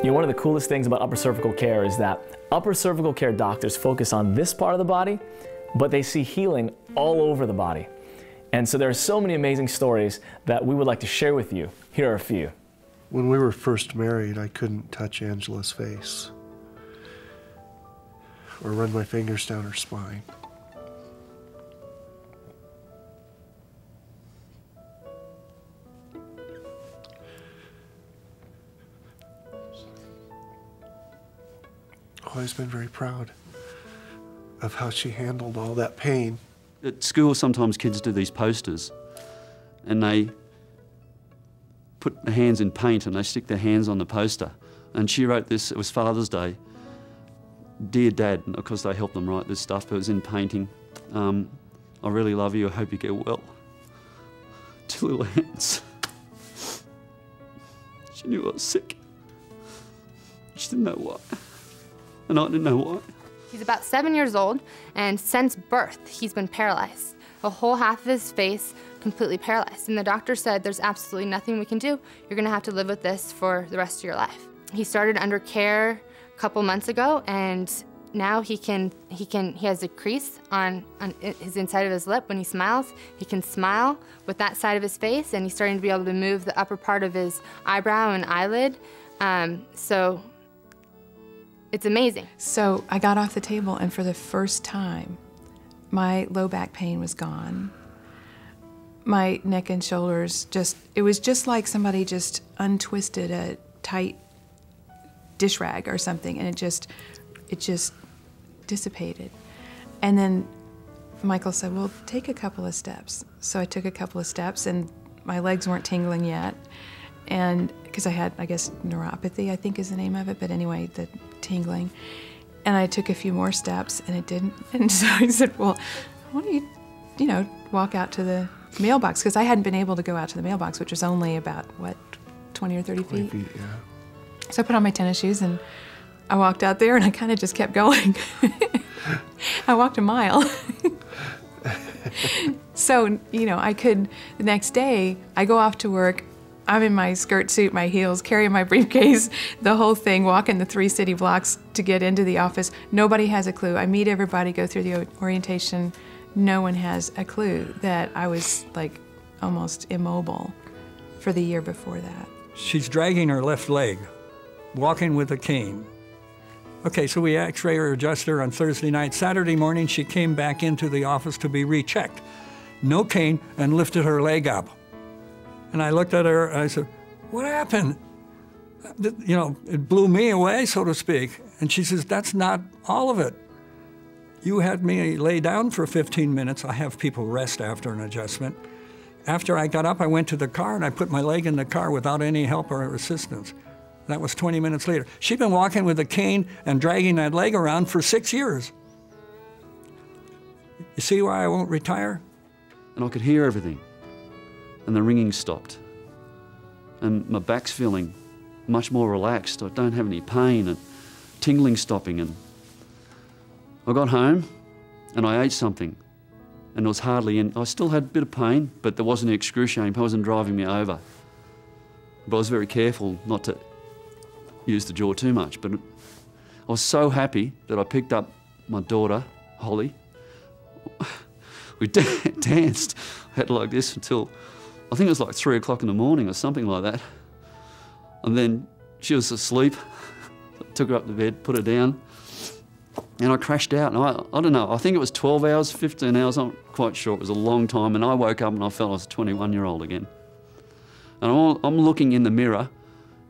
You know, one of the coolest things about upper cervical care is that upper cervical care doctors focus on this part of the body, but they see healing all over the body. And so there are so many amazing stories that we would like to share with you. Here are a few. When we were first married, I couldn't touch Angela's face or run my fingers down her spine. Always been very proud of how she handled all that pain. At school, sometimes kids do these posters and they put their hands in paint and they stick their hands on the poster. And she wrote this, it was Father's Day. Dear Dad, and of course they helped them write this stuff, but it was in painting. I really love you, I hope you get well. Two little hands. She knew I was sick. She didn't know why. And I didn't know why. He's about 7 years old, and since birth, he's been paralyzed. A whole half of his face completely paralyzed. And the doctor said, there's absolutely nothing we can do. You're gonna have to live with this for the rest of your life. He started under care a couple months ago, and now he has a crease on his inside of his lip. When he smiles, he can smile with that side of his face, and he's starting to be able to move the upper part of his eyebrow and eyelid. So it's amazing. So I got off the table, and for the first time, my low back pain was gone. My neck and shoulders it was just like somebody just untwisted a tight dish rag or something, and it just dissipated. And then Michael said, well, take a couple of steps. So I took a couple of steps, and my legs weren't tingling yet. And because I had, I guess, neuropathy, I think is the name of it, but anyway, the tingling. And I took a few more steps, and it didn't. And so I said, well, why don't you walk out to the mailbox? Because I hadn't been able to go out to the mailbox, which was only about, what, 20 or 30 feet? 20 feet, yeah. So I put on my tennis shoes, and I walked out there, and I kind of just kept going. I walked a mile. So, the next day, I go off to work. I'm in my skirt suit, my heels, carrying my briefcase, the whole thing, walking the 3 city blocks to get into the office. Nobody has a clue. I meet everybody, go through the orientation. No one has a clue that I was like almost immobile for the year before that. She's dragging her left leg, walking with a cane. Okay, so we x-ray her, adjust her on Thursday night. Saturday morning, she came back into the office to be rechecked. No cane, and lifted her leg up. And I looked at her, and I said, what happened? It blew me away, so to speak. And she says, that's not all of it. You had me lay down for 15 minutes. I have people rest after an adjustment. After I got up, I went to the car, and I put my leg in the car without any help or assistance. That was 20 minutes later. She'd been walking with a cane and dragging that leg around for 6 years. You see why I won't retire? And I could hear everything. And the ringing stopped. And my back's feeling much more relaxed. I don't have any pain, and tingling stopping. And I got home and I ate something, and it was hardly in. I still had a bit of pain, but there wasn't excruciating pain. It wasn't driving me over. But I was very careful not to use the jaw too much. But I was so happy that I picked up my daughter, Holly. We danced. I had like this until, I think it was like 3 o'clock in the morning or something like that. And then she was asleep. I took her up to bed, put her down, and I crashed out. And I don't know, I think it was 12 hours, 15 hours, I'm not quite sure. It was a long time. And I woke up and I felt I was a 21-year-old again. And I'm looking in the mirror,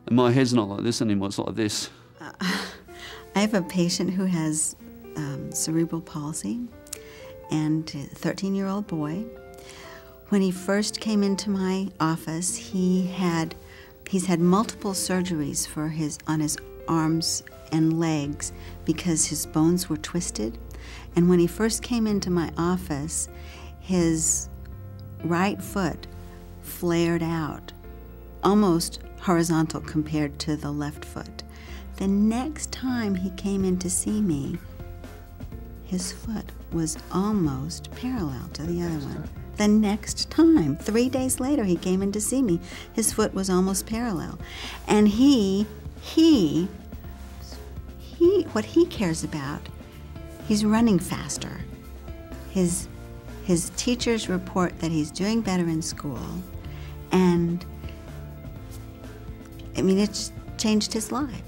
and my head's not like this anymore, it's like this. I have a patient who has cerebral palsy, and a 13-year-old boy. When he first came into my office, he's had multiple surgeries on his arms and legs because his bones were twisted. And when he first came into my office, his right foot flared out, almost horizontal compared to the left foot. The next time he came in to see me, his foot was almost parallel to the other one. The next time, 3 days later, he came in to see me, his foot was almost parallel. And he what he cares about, he's running faster. His teachers report that he's doing better in school, and I mean, it's changed his life.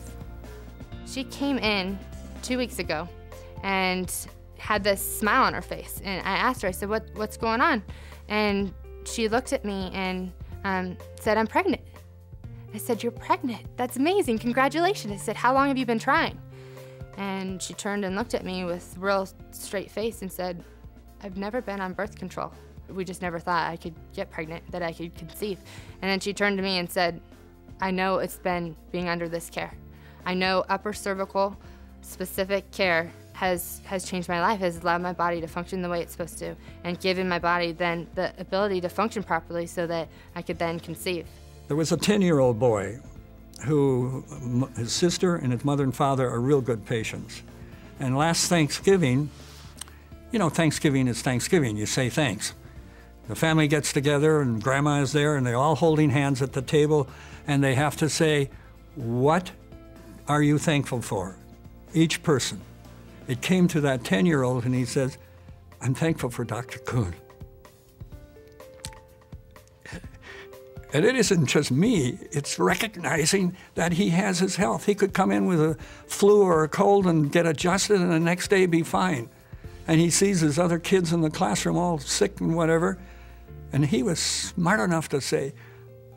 She came in 2 weeks ago and had this smile on her face, and I asked her, I said, what's going on? And she looked at me and said, I'm pregnant. I said, you're pregnant? That's amazing, congratulations. I said, how long have you been trying? And she turned and looked at me with a real straight face and said, I've never been on birth control. We just never thought I could get pregnant, that I could conceive. And then she turned to me and said, I know it's been being under this care. I know upper cervical specific care has changed my life, has allowed my body to function the way it's supposed to, and given my body then the ability to function properly so that I could then conceive. There was a 10-year-old boy who, his sister and his mother and father are real good patients. And last Thanksgiving, you know, Thanksgiving is Thanksgiving, you say thanks. The family gets together and Grandma is there and they're all holding hands at the table and they have to say, what are you thankful for? Each person. It came to that 10-year-old and he says, I'm thankful for Dr. Kuhn. And it isn't just me, it's recognizing that he has his health. He could come in with a flu or a cold and get adjusted and the next day be fine. And he sees his other kids in the classroom all sick and whatever. And he was smart enough to say,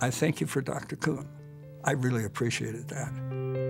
I thank you for Dr. Kuhn. I really appreciated that.